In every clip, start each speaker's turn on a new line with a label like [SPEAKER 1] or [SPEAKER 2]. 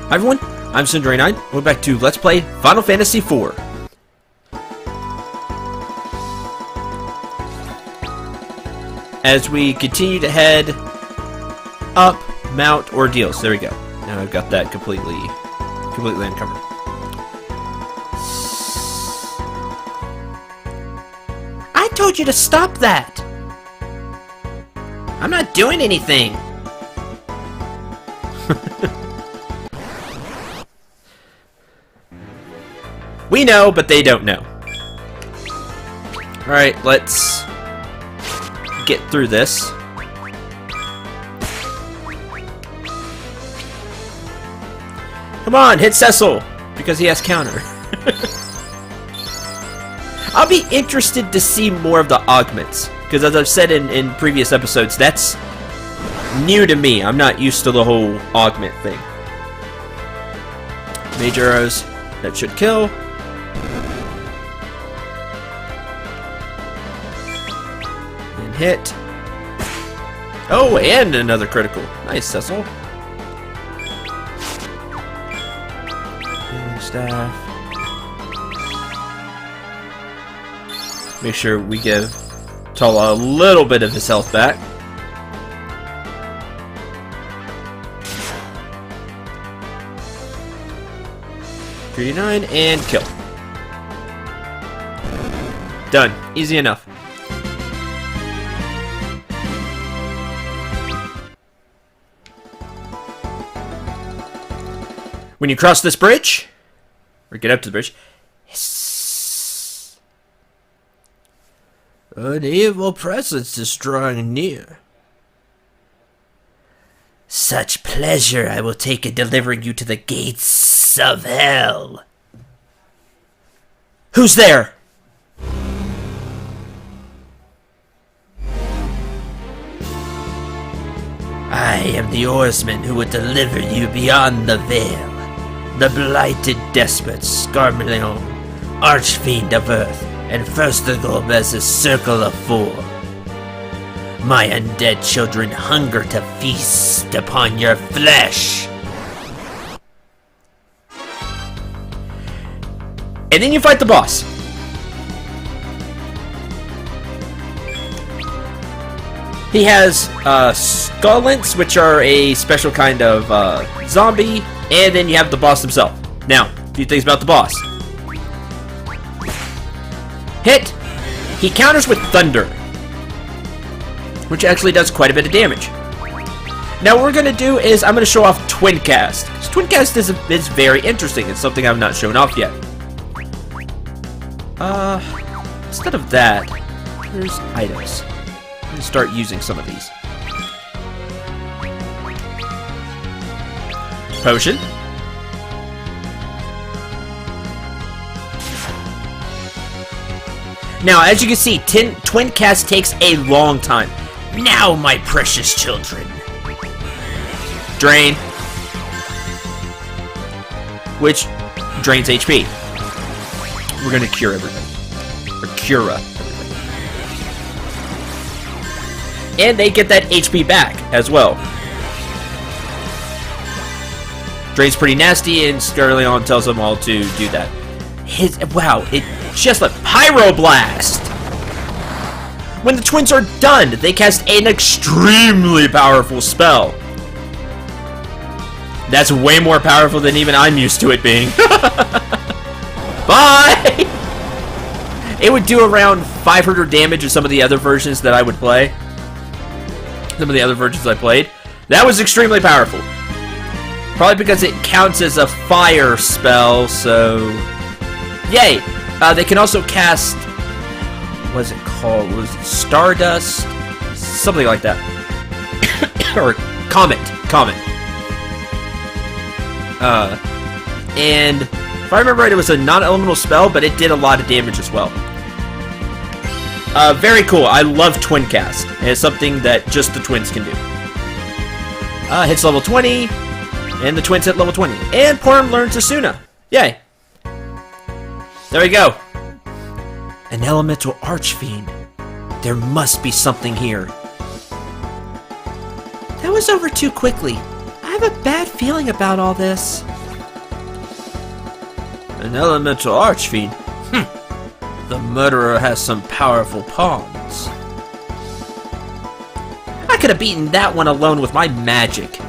[SPEAKER 1] Hi everyone, I'm Cinderay9. Welcome back to Let's Play Final Fantasy IV. As we continue to head up Mount Ordeals. There we go. Now I've got that completely uncovered. I told you to stop that! I'm not doing anything! We know, but they don't know. Alright, let's get through this. Come on, hit Cecil! Because he has counter. I'll be interested to see more of the augments. Because as I've said in previous episodes, that's new to me. I'm not used to the whole augment thing. Mage arrows, that should kill. And hit. Oh, and another critical. Nice, Cecil. Healing staff. Make sure we give Tala a little bit of his health back. $39 and kill. Done. Easy enough. When you cross this bridge, or get up to the bridge, hiss. An evil presence is drawing near. Such pleasure I will take in delivering you to the gates of hell. Who's there? I am the oarsman who would deliver you beyond the veil. The blighted despot, Scarmeleon, archfiend of earth, and first the Golbez's circle of four. My undead children hunger to feast upon your flesh. And then you fight the boss. He has Skullents, which are a special kind of zombie, and then you have the boss himself. Now, a few things about the boss. Hit! He counters with thunder, which actually does quite a bit of damage. Now what we're going to do is I'm going to show off Twin Cast. Twin Cast is very interesting. It's something I've not shown off yet. Instead of that, there's items. I'm going to start using some of these. Potion. Now, as you can see, Twin Cast takes a long time. Now, my precious children. Drain. Which drains HP. We're going to cure everything. Or cura everything. And they get that HP back as well. Drain's pretty nasty, and Scarleon tells them all to do that. Wow, it just like Pyroblast! When the twins are done, they cast an extremely powerful spell. That's way more powerful than even I'm used to it being. Bye! It would do around 500 damage in some of the other versions that I would play. Some of the other versions I played. That was extremely powerful. Probably because it counts as a fire spell, so... Yay! They can also cast... What is it called? Was it Stardust? Something like that. Or Comet. And if I remember right, it was a non-elemental spell, but it did a lot of damage as well. Very cool. I love Twin Cast. And it's something that just the twins can do. Hits level 20. And the twins hit level 20. And Porm learns Asuna. Yay. There we go. An elemental archfiend. There must be something here. That was over too quickly. I have a bad feeling about all this. An elemental archfiend? The murderer has some powerful pawns. I could have beaten that one alone with my magic.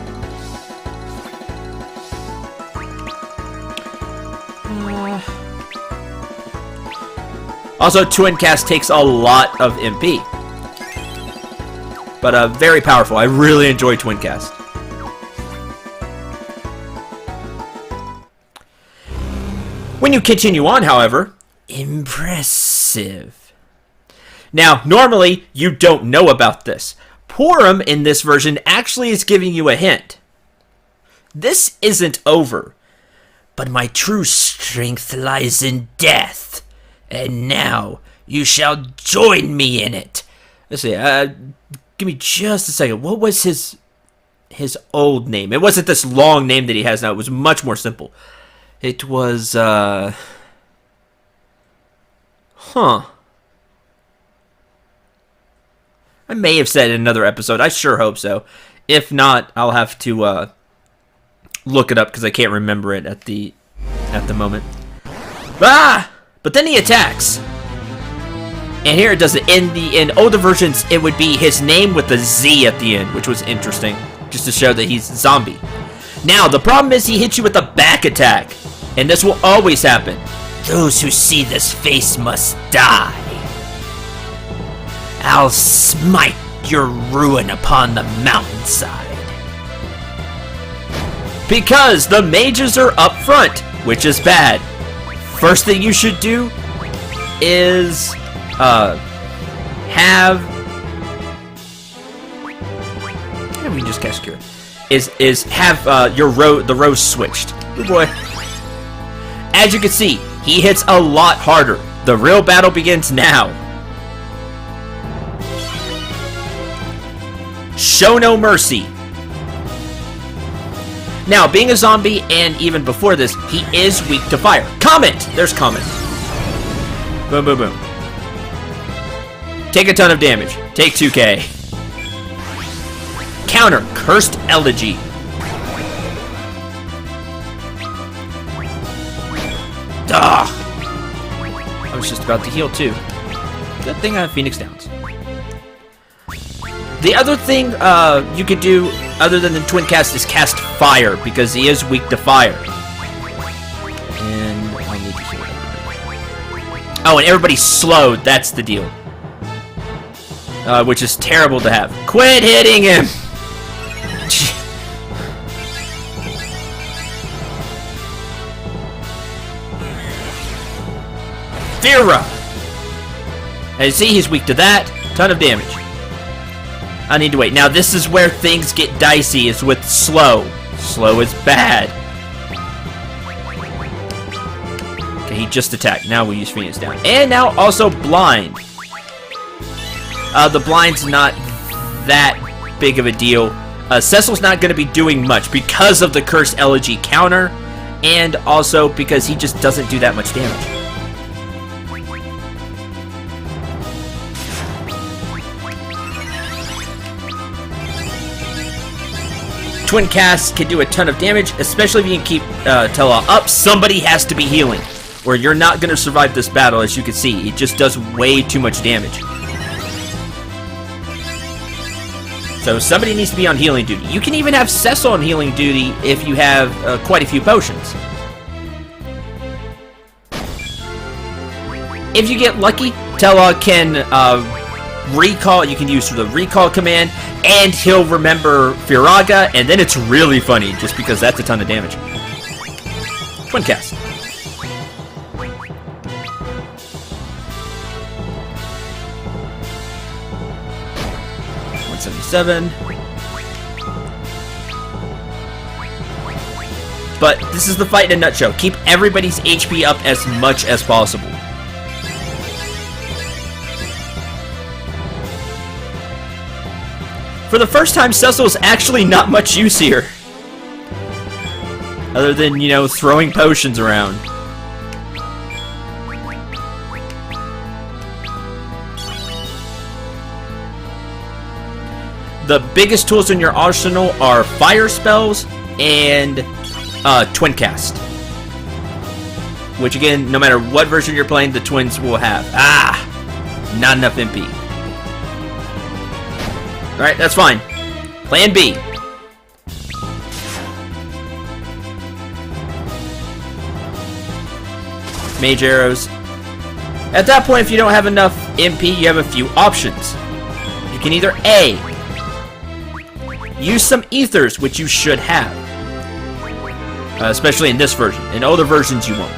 [SPEAKER 1] Also, Twin Cast takes a lot of MP. But very powerful. I really enjoy Twin Cast. When you continue on, however, impressive. Now, normally, you don't know about this. Purim in this version actually is giving you a hint. This isn't over, but my true strength lies in death, and now you shall join me in it. Let's see, give me just a second. What was his old name? It wasn't this long name that he has now. It was much more simple. It was, I may have said it in another episode. I sure hope so. If not, I'll have to look it up because I can't remember it at the moment. Ah! But then he attacks. And here it does it. In older versions, it would be his name with the Z at the end, which was interesting, just to show that he's a zombie. Now, the problem is he hits you with a back attack. And this will always happen. Those who see this face must die. I'll smite your ruin upon the mountainside. Because the mages are up front, which is bad. First thing you should do is have... Yeah, we can just cast Cure. Is have the rows switched. Good boy. As you can see, he hits a lot harder. The real battle begins now. Show no mercy. Now, being a zombie, and even before this, he is weak to fire. Comment! There's comment. Boom, boom, boom. Take a ton of damage. Take 2k. Counter, Cursed Elegy. Ugh. I was just about to heal too. Good thing I have Phoenix Downs. The other thing you could do, other than the Twin Cast, is cast Fire, because he is weak to fire. And I need to heal everybody. Oh, and everybody's slowed, that's the deal. Which is terrible to have. Quit hitting him! Vera! As you see, he's weak to that. Ton of damage. I need to wait. Now, this is where things get dicey, is with slow. Slow is bad. Okay, he just attacked. Now we use Phoenix Down. And now also Blind. The Blind's not that big of a deal. Cecil's not going to be doing much because of the Cursed Elegy counter, and also because he just doesn't do that much damage. Twin Cast can do a ton of damage, especially if you can keep Tela up. Somebody has to be healing, or you're not going to survive this battle, as you can see. It just does way too much damage. So somebody needs to be on healing duty. You can even have Cecil on healing duty if you have quite a few potions. If you get lucky, Tela can recall. You can use the recall command, and he'll remember Firaga, and then it's really funny, just because that's a ton of damage. Twin Cast. $177. But this is the fight in a nutshell. Keep everybody's HP up as much as possible. For the first time, Cecil is actually not much use here. Other than, you know, throwing potions around. The biggest tools in your arsenal are fire spells and Twin Cast. which again, no matter what version you're playing, the twins will have. Ah! Not enough MP. Alright, that's fine. Plan B. Mage arrows. At that point, if you don't have enough MP, you have a few options. You can either A, use some ethers, which you should have. Especially in this version. In older versions, you won't.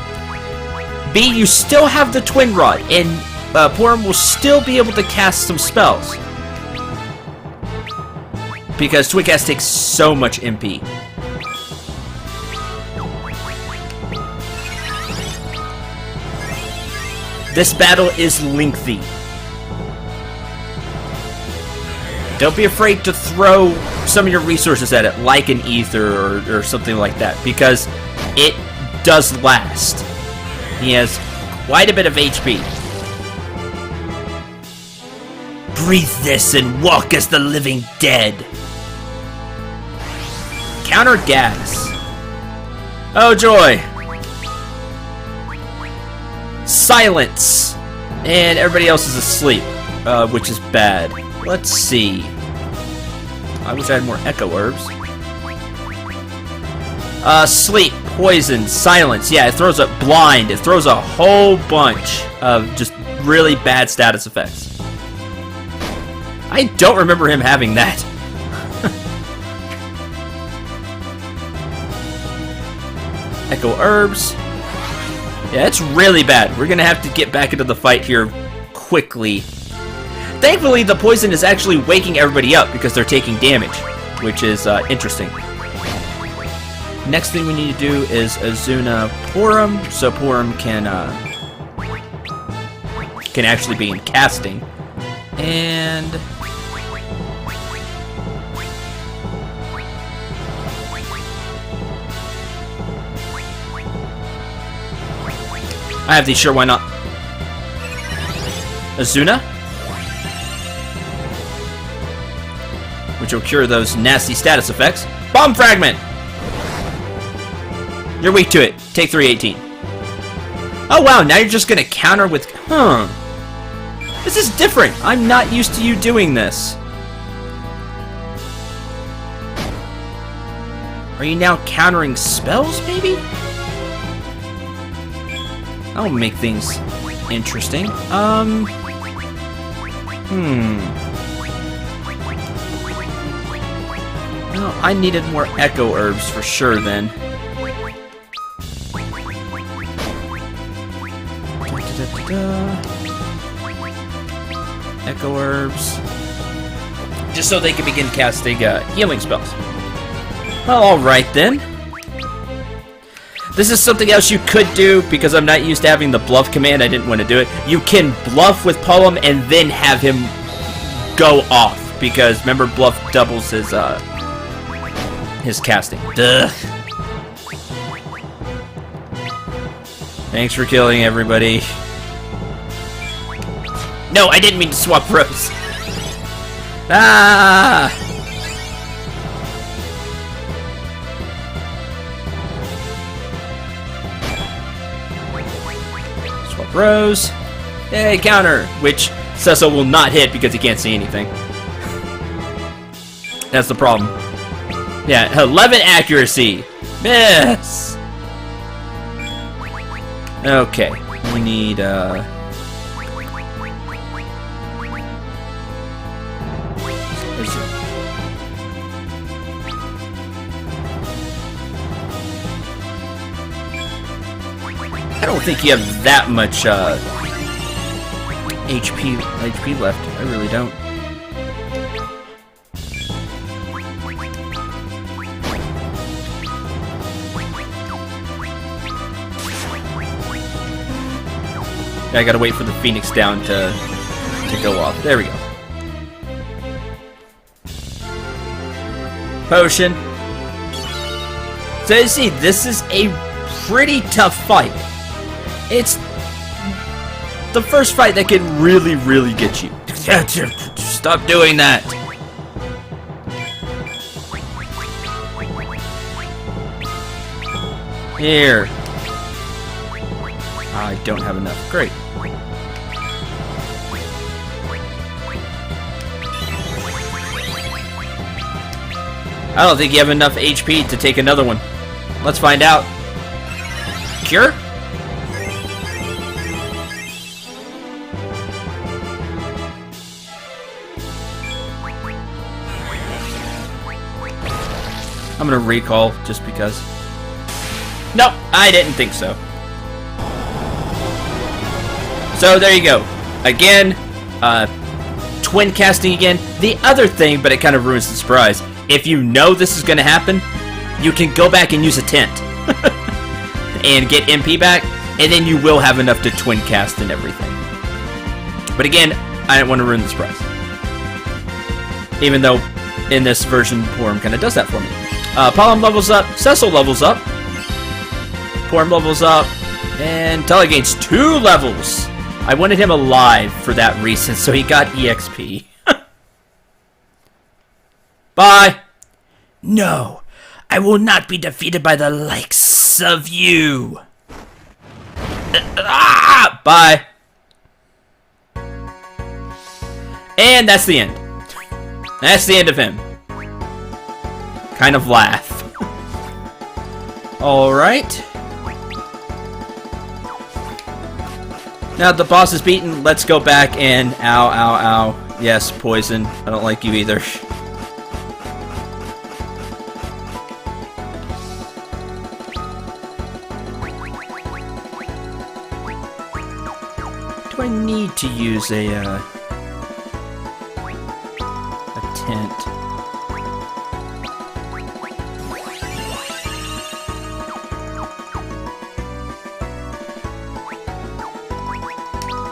[SPEAKER 1] B, you still have the Twin Rod, and Porum will still be able to cast some spells. Because Twin Cast takes so much MP. This battle is lengthy. Don't be afraid to throw some of your resources at it, like an ether or something like that, because it does last. He has quite a bit of HP. Breathe this and walk as the living dead. Counter gas. Oh joy. Silence. And everybody else is asleep, which is bad. Let's see. I wish I had more echo herbs. Sleep, poison, silence. Yeah, it throws a blind. It throws a whole bunch of just really bad status effects. I don't remember him having that. Echo herbs. Yeah, it's really bad. We're gonna have to get back into the fight here quickly. Thankfully, the poison is actually waking everybody up because they're taking damage, which is interesting. Next thing we need to do is Azuna Porum, so Porum can actually be in casting. And I have these, sure, why not? Azuna, which will cure those nasty status effects. Bomb Fragment! You're weak to it. Take 318. Oh wow, now you're just gonna counter with... Huh. This is different. I'm not used to you doing this. Are you now countering spells, maybe? That'll make things interesting. Well, I needed more echo herbs for sure then. Echo herbs. Just so they can begin casting healing spells. Well, alright then. This is something else you could do, because I'm not used to having the bluff command, I didn't want to do it. You can bluff with Poem and then have him go off, because remember, bluff doubles his casting. Duh. Thanks for killing everybody. No, I didn't mean to swap rows. Ah! Swap rows. Hey, counter! Which Cecil will not hit because he can't see anything. That's the problem. Yeah, 11 accuracy. Miss! Okay, we need, I don't think you have that much HP left. I really don't. I gotta wait for the Phoenix down to go off. There we go. Potion. So you see, this is a pretty tough fight. It's the first fight that can really, really get you. Stop doing that. Here. I don't have enough. Great. I don't think you have enough HP to take another one. Let's find out. Cure? I'm gonna recall just because. Nope, I didn't think so. So there you go. Again, twin casting again. The other thing, but it kind of ruins the surprise. If you know this is gonna happen, you can go back and use a tent and get MP back, and then you will have enough to twin cast and everything. But again, I didn't want to ruin the surprise. Even though in this version, Porum kind of does that for me. Pollen levels up, Cecil levels up, Porum levels up, and Tully gains 2 levels. I wanted him alive for that reason, so he got EXP. Bye! No, I will not be defeated by the likes of you. Bye! And that's the end. That's the end of him. Kind of laugh. Alright. Now the boss is beaten, let's go back and ow, ow, ow. Yes, poison. I don't like you either. Do I need to use a tent?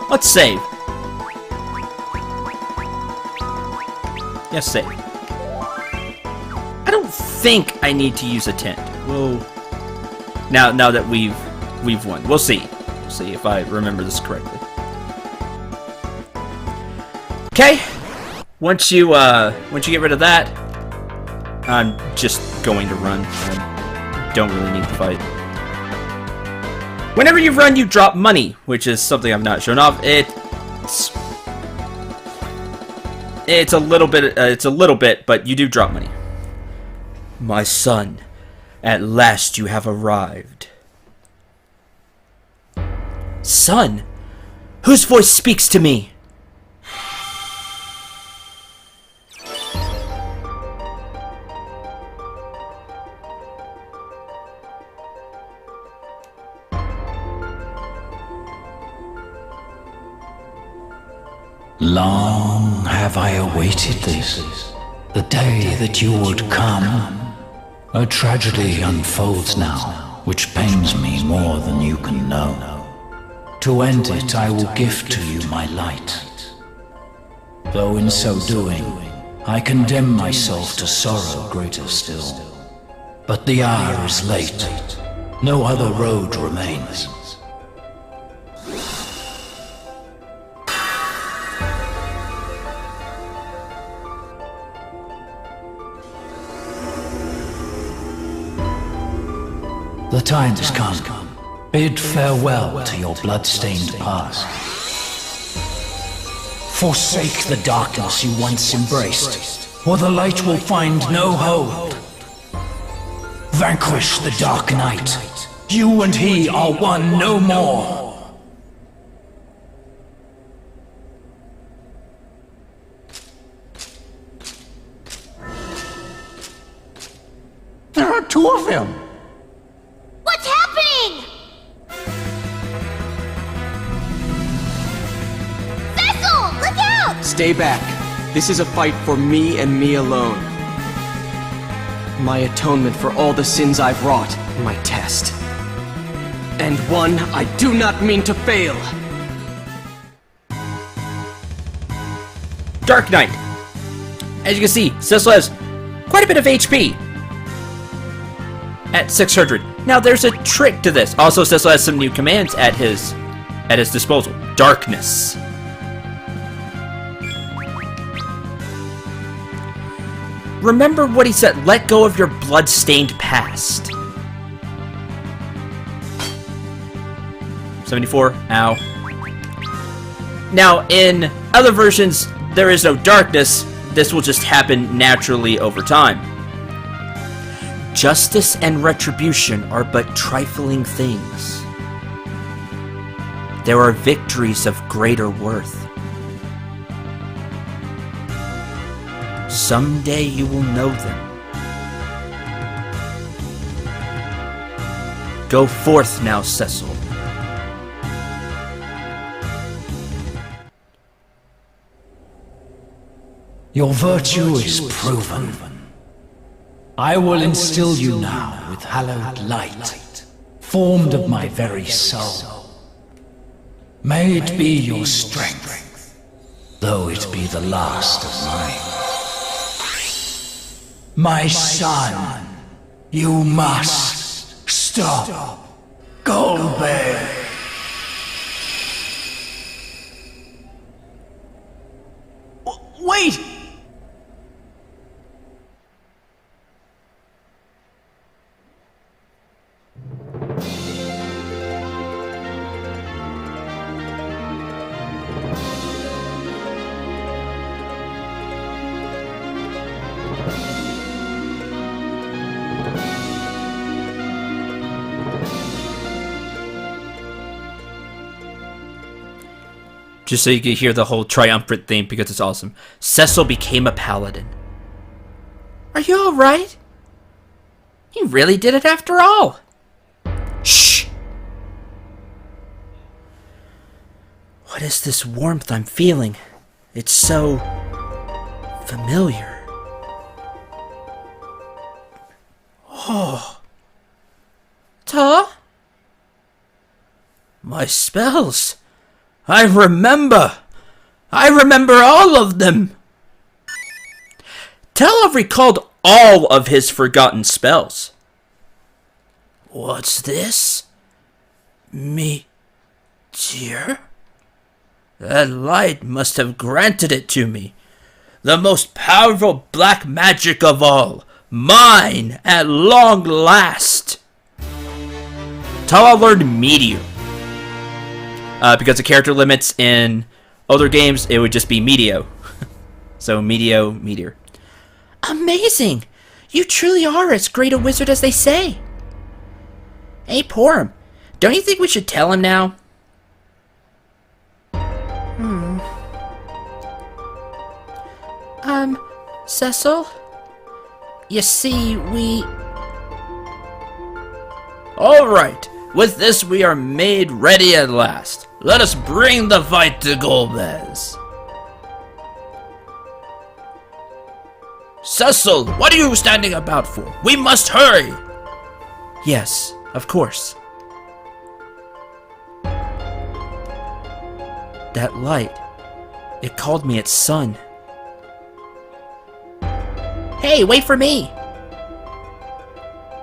[SPEAKER 1] Let's save. Yes, save. I don't think I need to use a tent. Well, now that we've won, we'll see. We'll see if I remember this correctly. Okay. Once you get rid of that, I'm just going to run. I don't really need to fight. Whenever you run, you drop money, which is something I've not shown off. It's a little bit, but you do drop money. My son, at last you have arrived. Son? Whose voice speaks to me?
[SPEAKER 2] Long have I awaited this, the day that you would come. A tragedy unfolds now, which pains me more than you can know. To end it, I will give to you my light. Though in so doing, I condemn myself to sorrow greater still. But the hour is late, no other road remains. The time has come. Bid farewell to your blood-stained past. Forsake the darkness you once embraced, or the light will find no hold. Vanquish the dark night. You and he are one no more.
[SPEAKER 3] There are 2 of them.
[SPEAKER 4] What's happening? Cecil, look out!
[SPEAKER 5] Stay back. This is a fight for me and me alone. My atonement for all the sins I've wrought. My test. And one I do not mean to fail.
[SPEAKER 1] Dark Knight. As you can see, Cecil has quite a bit of HP. At 600. Now there's a trick to this. Also, Cecil has some new commands at his disposal. Darkness. Remember what he said. Let go of your blood-stained past. 74. Ow. Now, in other versions, there is no darkness. This will just happen naturally over time. Justice and retribution are but trifling things. There are victories of greater worth. Someday you will know them. Go forth now, Cecil.
[SPEAKER 2] Your virtue is proven. I will instill you now with hallowed light, formed of my very soul. May it be your strength, though it be the last of mine. My son, you must stop Goldberg.
[SPEAKER 5] Wait!
[SPEAKER 1] Just so you can hear the whole triumphant theme because it's awesome. Cecil became a paladin. Are you alright? He really did it after all. Shh! What is this warmth I'm feeling? It's so familiar. Oh. Ta? My spells. I remember all of them. Tala recalled all of his forgotten spells. What's this? Me, dear? That light must have granted it to me. The most powerful black magic of all. Mine at long last. Tala learned Meteor. Because of character limits in older games, it would just be Meteo. So Meteor. Amazing! You truly are as great a wizard as they say. Hey, Porum, don't you think we should tell him now? Cecil? You see, we... Alright, with this we are made ready at last. Let us bring the fight to Golbez. Cecil, what are you standing about for? We must hurry! Yes, of course. That light, it called me its son. Hey, wait for me!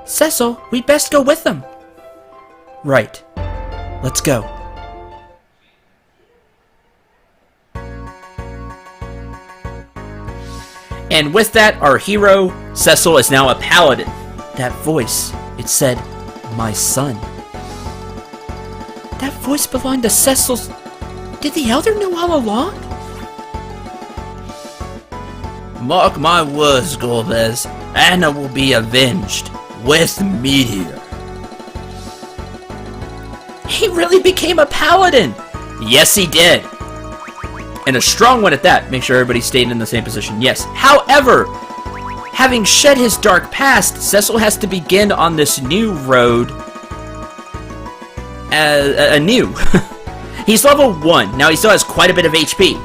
[SPEAKER 1] Cecil, we'd best go with them. Right. Let's go. And with that, our hero, Cecil, is now a paladin. That voice, it said, my son. That voice belonged to Cecil's... Did the Elder know all along? Mark my words, Golbez. Anna will be avenged. With Meteor. He really became a paladin! Yes, he did. And a strong one at that. Make sure everybody stayed in the same position. Yes. However, having shed his dark past, Cecil has to begin on this new road anew. He's level 1. Now, he still has quite a bit of HP.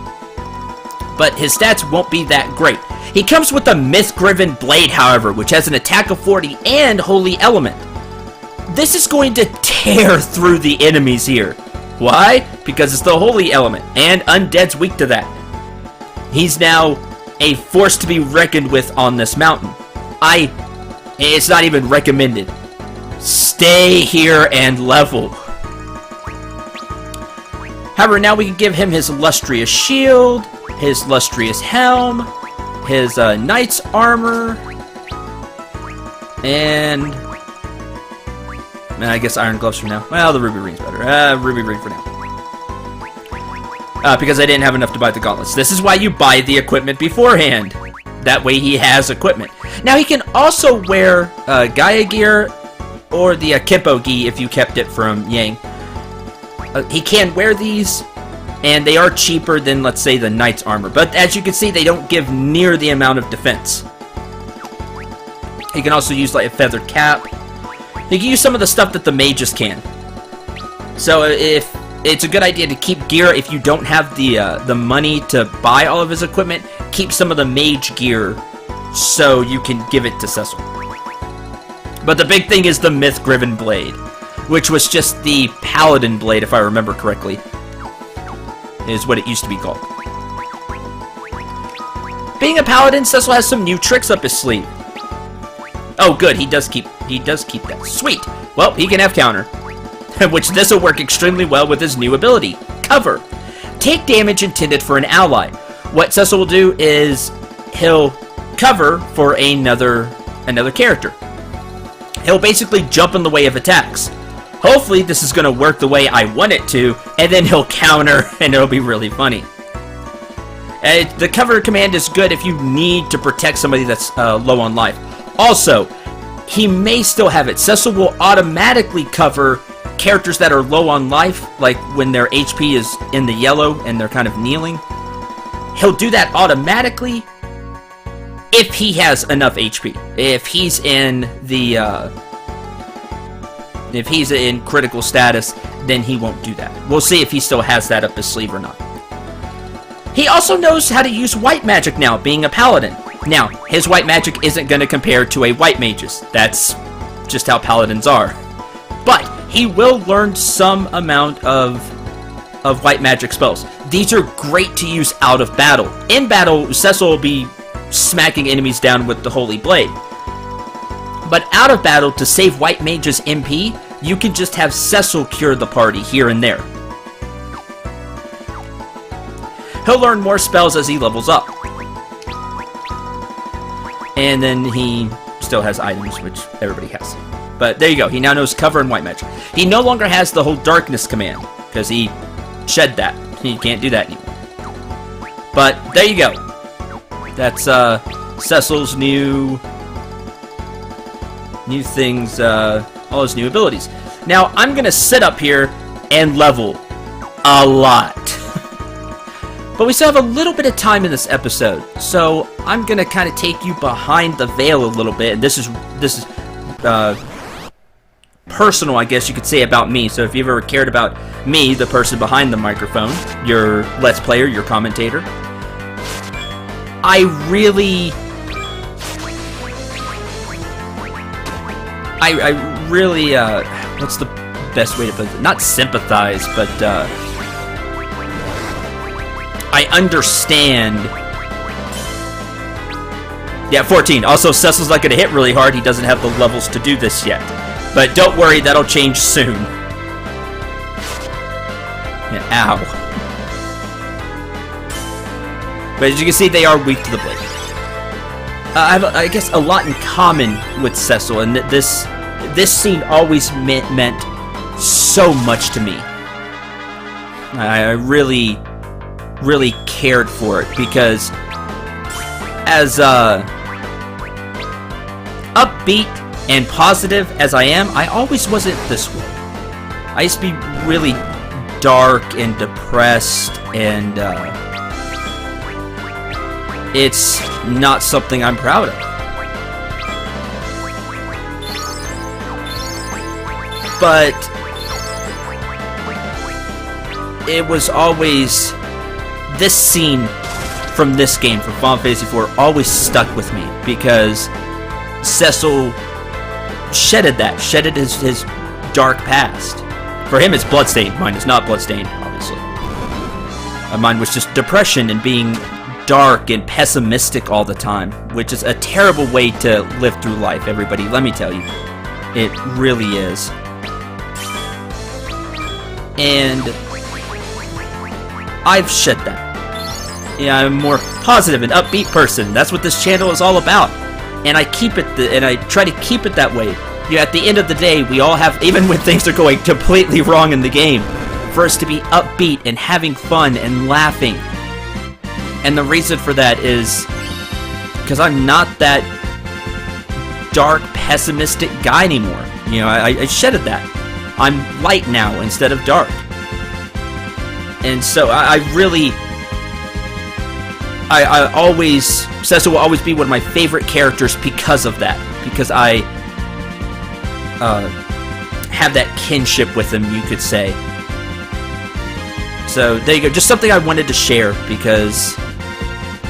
[SPEAKER 1] But his stats won't be that great. He comes with the Myth-Griven Blade, however, which has an attack of 40 and Holy Element. This is going to tear through the enemies here. Why? Because it's the Holy Element, and Undead's weak to that. He's now a force to be reckoned with on this mountain. It's not even recommended. Stay here and level. However, now we can give him his Illustrious Shield, his Illustrious Helm, his Knight's Armor, and I guess iron gloves for now. Well, the ruby ring's better. Ruby ring for now. Because I didn't have enough to buy the gauntlets. This is why you buy the equipment beforehand. That way he has equipment. Now he can also wear Gaia gear or the Kippo gi if you kept it from Yang. He can wear these, and they are cheaper than, let's say, the knight's armor. But as you can see, they don't give near the amount of defense. He can also use like a feather cap. He can use some of the stuff that the mages can. So if it's a good idea to keep gear if you don't have the money to buy all of his equipment, keep some of the mage gear so you can give it to Cecil. But the big thing is the Myth-Griven blade, which was just the Paladin blade, if I remember correctly, is what it used to be called. Being a Paladin, Cecil has some new tricks up his sleeve. Oh, good, he does keep that. Sweet! Well, he can have counter, which this will work extremely well with his new ability, Cover. Take damage intended for an ally. What Cecil will do is he'll cover for another character. He'll basically jump in the way of attacks. Hopefully this is going to work the way I want it to, and then he'll counter, and it'll be really funny. The cover command is good if you need to protect somebody that's low on life. Also, he may still have it. Cecil will automatically cover characters that are low on life, like when their HP is in the yellow and they're kind of kneeling. He'll do that automatically if he has enough HP. If he's in the if he's in critical status, then he won't do that. We'll see if he still has that up his sleeve or not. He also knows how to use white magic now, being a paladin. Now, his white magic isn't going to compare to a white mage's. That's just how paladins are. But he will learn some amount of white magic spells. These are great to use out of battle. In battle, Cecil will be smacking enemies down with the Holy Blade. But out of battle, to save white mage's MP, you can just have Cecil cure the party here and there. He'll learn more spells as he levels up. And then he still has items, which everybody has. But there you go, he now knows cover and white magic. He no longer has the whole darkness command, because he shed that. He can't do that anymore. But there you go. That's Cecil's new things, all his new abilities. Now, I'm going to sit up here and level a lot. But we still have a little bit of time in this episode, so I'm going to kind of take you behind the veil a little bit. And this is personal, I guess you could say, about me. So if you've ever cared about me, the person behind the microphone, your Let's Player, your commentator, I really, what's the best way to put it? Not sympathize, but I understand. Yeah, 14. Also, Cecil's not going to hit really hard. He doesn't have the levels to do this yet. But don't worry, that'll change soon. Yeah, ow. But as you can see, they are weak to the blade. I have, I guess, a lot in common with Cecil, and this scene always meant so much to me. I really cared for it, because as upbeat and positive as I am, I always wasn't this way. I used to be really dark and depressed, and it's not something I'm proud of. But it was always, this scene from this game, from Final Fantasy IV, always stuck with me, because Cecil shedded his dark past. For him, it's bloodstained. Mine is not bloodstained, obviously. Mine was just depression and being dark and pessimistic all the time, which is a terrible way to live through life, everybody. Let me tell you. It really is. And I've shed that. Yeah, I'm a more positive and upbeat person. That's what this channel is all about. And I keep it, and I try to keep it that way. at the end of the day, we all have, even when things are going completely wrong in the game, for us to be upbeat and having fun and laughing. And the reason for that is because I'm not that dark, pessimistic guy anymore. You know, I shedded that. I'm light now instead of dark. And so I always, Cecil will always be one of my favorite characters because of that. Because I have that kinship with him, you could say. So there you go. Just something I wanted to share because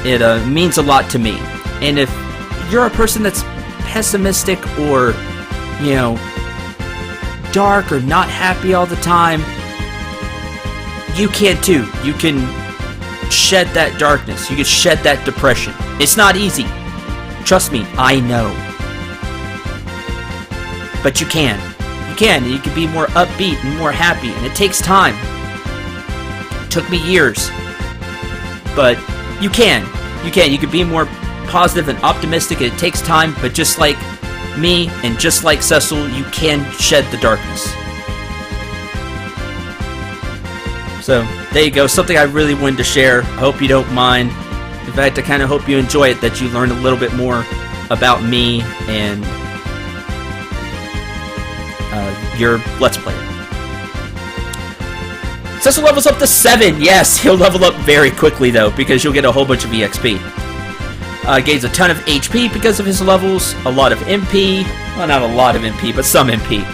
[SPEAKER 1] it means a lot to me. And if you're a person that's pessimistic or, you know, dark or not happy all the time, you can too. You can shed that darkness. You can shed that depression. It's not easy. Trust me, I know. But you can. You can. And you can be more upbeat and more happy. And it takes time. It took me years. But you can. You can. You can be more positive and optimistic. It takes time. But just like me and just like Cecil, you can shed the darkness. So, there you go. Something I really wanted to share. I hope you don't mind. In fact, I kind of hope you enjoy it, that you learn a little bit more about me and your Let's Player. Cecil levels up to 7. Yes, he'll level up very quickly, though, because you'll get a whole bunch of EXP. Gains a ton of HP because of his levels, a lot of MP. Well, not a lot of MP, but some MP.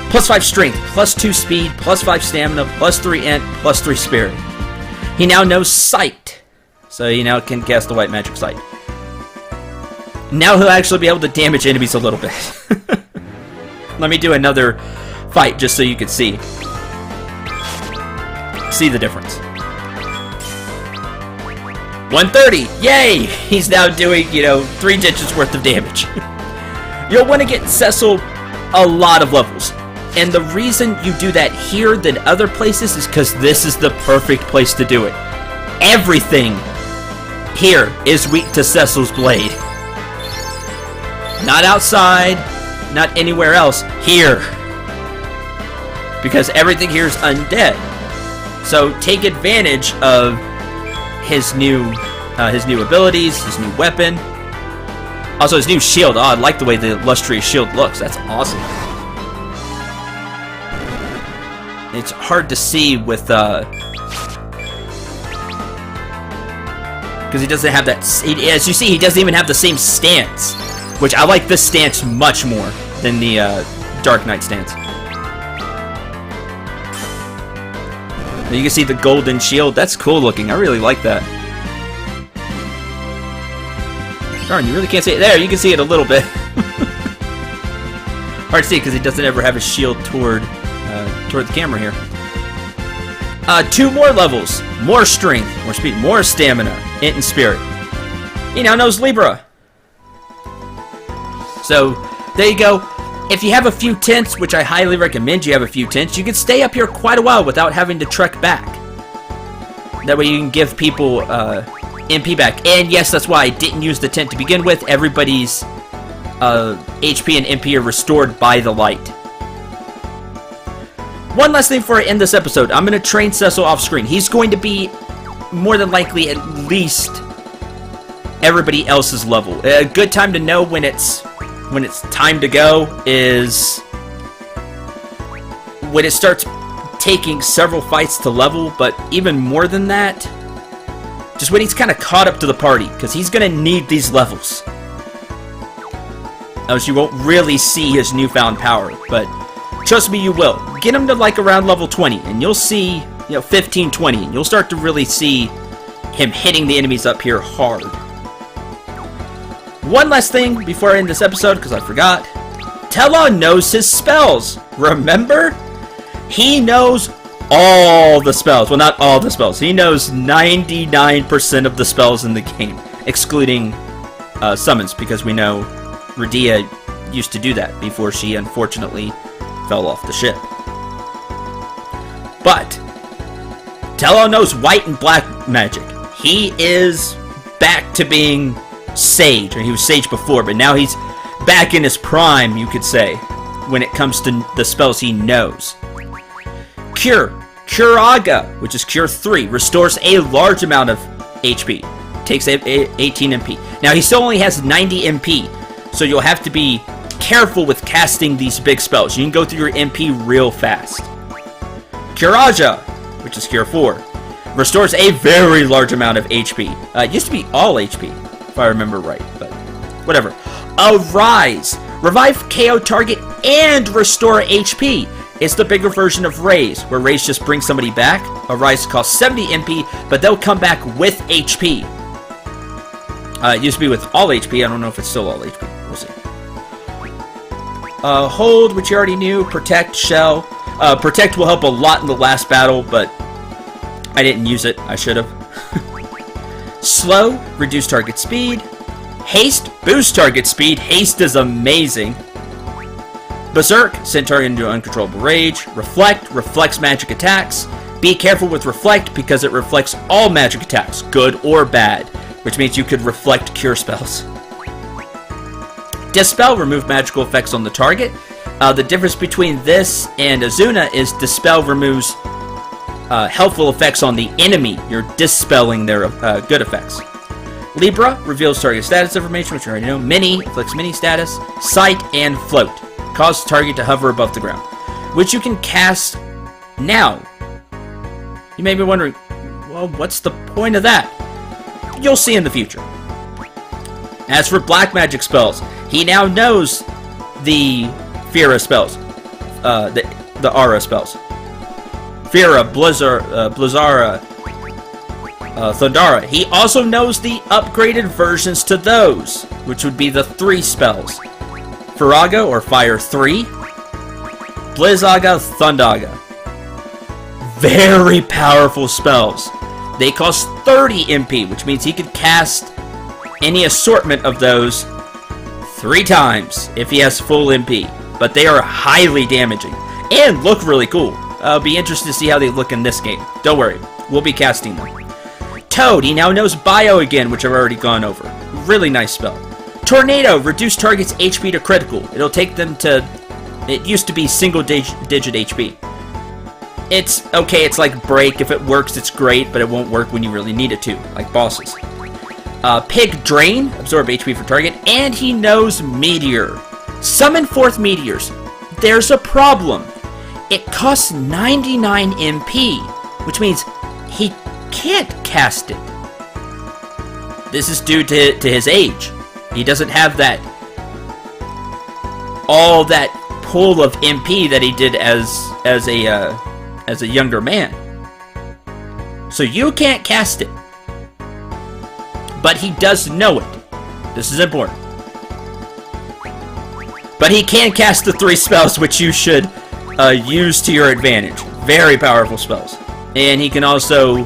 [SPEAKER 1] Plus 5 strength, plus 2 speed, plus 5 stamina, plus 3 int, plus 3 spirit. He now knows sight, so he now can cast the white magic sight. Now he'll actually be able to damage enemies a little bit. Let me do another fight just so you can see the difference. 130, yay! He's now doing, 3 digits worth of damage. You'll want to get Cecil a lot of levels. And the reason you do that here than other places is because this is the perfect place to do it. Everything here is weak to Cecil's blade. Not outside, not anywhere else, here. Because everything here is undead. So take advantage of his new abilities, his new weapon. Also his new shield. Oh, I like the way the illustrious shield looks. That's awesome. It's hard to see with, because he doesn't have that, as you see, he doesn't even have the same stance, which I like this stance much more than the Dark Knight stance. You can see the golden shield. That's cool looking. I really like that. Darn, you really can't see it. There, you can see it a little bit. Hard to see because he doesn't ever have his shield toward the camera here. 2 more levels. More strength, more speed, more stamina, int and spirit. He now knows Libra. So, there you go. If you have a few tints, which I highly recommend you have a few tints, you can stay up here quite a while without having to trek back. That way you can give people MP back. And yes, that's why I didn't use the tent to begin with. Everybody's HP and MP are restored by the light. One last thing before I end this episode. I'm going to train Cecil off screen. He's going to be more than likely at least everybody else's level. A good time to know when it's time to go is when it starts taking several fights to level, but even more than that, just when he's kind of caught up to the party, because he's going to need these levels. Else you won't really see his newfound power, but trust me, you will. Get him to like around level 20, and you'll see, 15, 20, and you'll start to really see him hitting the enemies up here hard. One last thing before I end this episode, because I forgot. Telon knows his spells. Remember? He knows all the spells. Well, not all the spells. He knows 99% of the spells in the game, excluding summons, because we know Radia used to do that before she unfortunately fell off the ship. But Telon knows white and black magic. He is back to being Sage, or he was Sage before, but now he's back in his prime, you could say. when it comes to the spells he knows. Cure. Curaga, which is Cure 3, restores a large amount of HP. Takes 18 MP. Now, he still only has 90 MP, so you'll have to be careful with casting these big spells. You can go through your MP real fast. Curaja, which is Cure 4, restores a very large amount of HP. It used to be all HP, if I remember right, but whatever. Arise. Revive KO target and restore HP. It's the bigger version of Raise, where Raise just brings somebody back. Arise costs 70 MP, but they'll come back with HP. It used to be with all HP. I don't know if it's still all HP. We'll see. Hold, which you already knew. Protect, Shell. Protect will help a lot in the last battle, but I didn't use it. I should have. Slow, reduce target speed. Haste, boost target speed. Haste is amazing. Berserk, send target into uncontrollable rage. Reflect, reflects magic attacks. Be careful with Reflect because it reflects all magic attacks, good or bad, which means you could reflect cure spells. Dispel, remove magical effects on the target. The difference between this and Azuna is Dispel removes helpful effects on the enemy. You're dispelling their good effects. Libra, reveals target status information, which you already know. Mini, inflicts mini status. Sight, and Float. Cause target to hover above the ground, which you can cast now. You may be wondering, well, what's the point of that? You'll see in the future. As for black magic spells, he now knows the Fira spells, the Aura spells. Fira, Blizzara, Thundara. He also knows the upgraded versions to those, which would be the 3 spells. Firaga, or Fire 3. Blizzaga, Thundaga. Very powerful spells. They cost 30 MP, which means he could cast any assortment of those 3 times if he has full MP. But they are highly damaging and look really cool. I'll be interested to see how they look in this game. Don't worry, we'll be casting them. Toad, he now knows Bio again, which I've already gone over. Really nice spell. Tornado, reduce target's HP to critical. It'll take them to... It used to be single digit HP. It's okay, it's like Break. If it works, it's great, but it won't work when you really need it to, like bosses. Pig, Drain, absorb HP for target, and he knows Meteor. Summon forth meteors. There's a problem. It costs 99 MP, which means he can't cast it. This is due to his age. He doesn't have that all that pool of MP that he did as a younger man. So you can't cast it. But he does know it. This is important. But he can cast the 3 spells, which you should use to your advantage. Very powerful spells. And he can also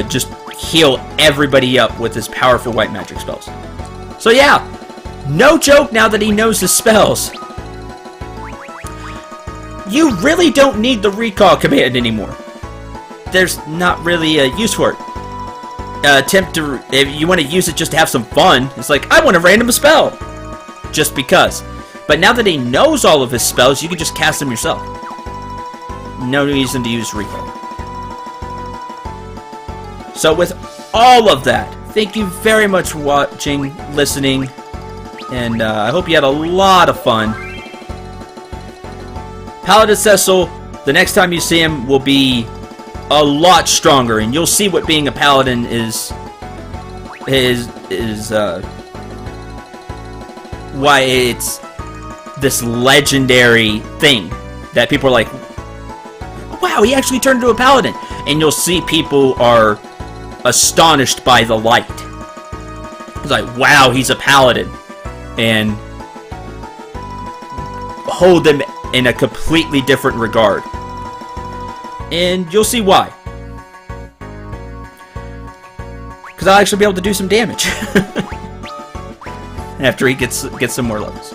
[SPEAKER 1] just heal everybody up with his powerful white magic spells. So yeah, no joke now that he knows his spells. You really don't need the recall command anymore. There's not really a use for it. If you want to use it just to have some fun, it's like, I want a random spell. Just because. But now that he knows all of his spells, you can just cast them yourself. No reason to use recall. So with all of that, thank you very much for watching, listening, and I hope you had a lot of fun. Paladin Cecil, the next time you see him, will be a lot stronger, and you'll see what being a paladin is why it's this legendary thing that people are like, wow, he actually turned into a paladin, and you'll see people are astonished by the light. It's like, wow, he's a paladin, and hold them in a completely different regard. And you'll see why. Because I'll actually be able to do some damage after he gets some more levels.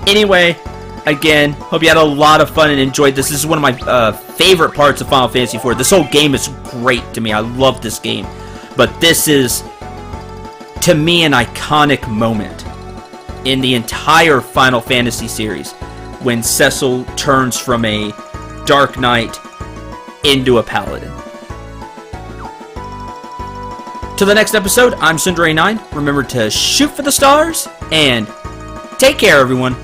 [SPEAKER 1] Anyway, again, hope you had a lot of fun and enjoyed this. This is one of my favorite parts of Final Fantasy IV. This whole game is great to me. I love this game. But this is, to me, an iconic moment in the entire Final Fantasy series. when Cecil turns from a Dark Knight into a Paladin. Till the next episode, I'm Sundray9. Remember to shoot for the stars, and take care, everyone.